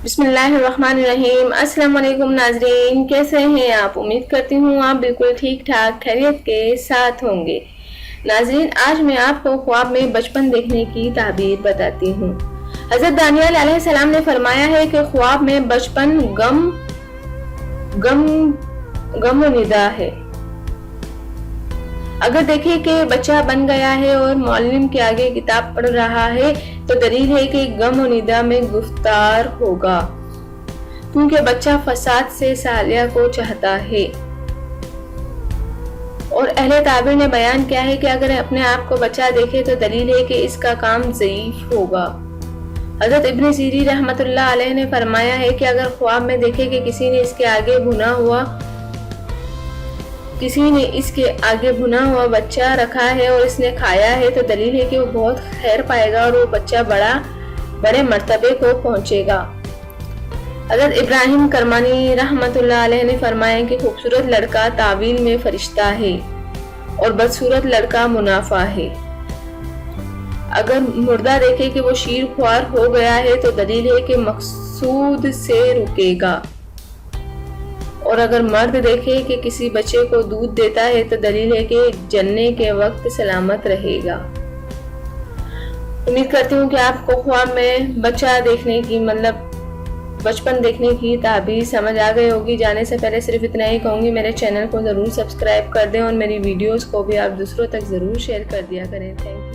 बिस्मिल्लाहिर्रहमानिर्रहीम। अस्सलाम वालेकुम नाजरीन, कैसे हैं आप? उम्मीद करती हूँ आप बिल्कुल ठीक ठाक खैरियत के साथ होंगे। नाजरीन, आज मैं आपको ख्वाब में बचपन देखने की ताबीर बताती हूँ। हजरत दानियल अलैहिस्सलाम ने फरमाया है कि ख्वाब में बचपन गम गम गम निदा है। अगर देखें कि बच्चा बन गया है और मौलम के आगे किताब पढ़ रहा है तो दलील है कि गम और निदा में गुफ्तार होगा, क्योंकि बच्चा फसाद से सालिया को चाहता है। और अहले ताबीर ने बयान किया है कि अगर अपने आप को बच्चा देखे तो दलील है कि इसका काम ज़ईफ होगा। हजरत इब्न सीरी रहमतुल्लाह अलैह ने फरमाया है कि अगर ख्वाब में देखे कि किसी ने इसके आगे भुना हुआ बच्चा रखा है और इसने खाया है तो दलील है कि वो बहुत खैर पाएगा और वो बच्चा बड़े मर्तबे को पहुंचेगा। हज़रत इब्राहिम करमानी रहमतुल्लाह अलैह ने फरमाया कि खूबसूरत लड़का तावील में फरिश्ता है और बदसूरत लड़का मुनाफा है। अगर मुर्दा देखे कि वो शीर ख्वार हो गया है तो दलील है कि मकसूद से रुकेगा। और अगर मर्द देखे कि किसी बच्चे को दूध देता है तो दलील है कि जन्ने के वक्त सलामत रहेगा। उम्मीद करती हूँ कि आपको ख्वाब में बच्चा देखने की बचपन देखने की ताबीर समझ आ गई होगी। जाने से पहले सिर्फ इतना ही कहूँगी, मेरे चैनल को ज़रूर सब्सक्राइब कर दें और मेरी वीडियोस को भी आप दूसरों तक ज़रूर शेयर कर दिया करें। Thank you.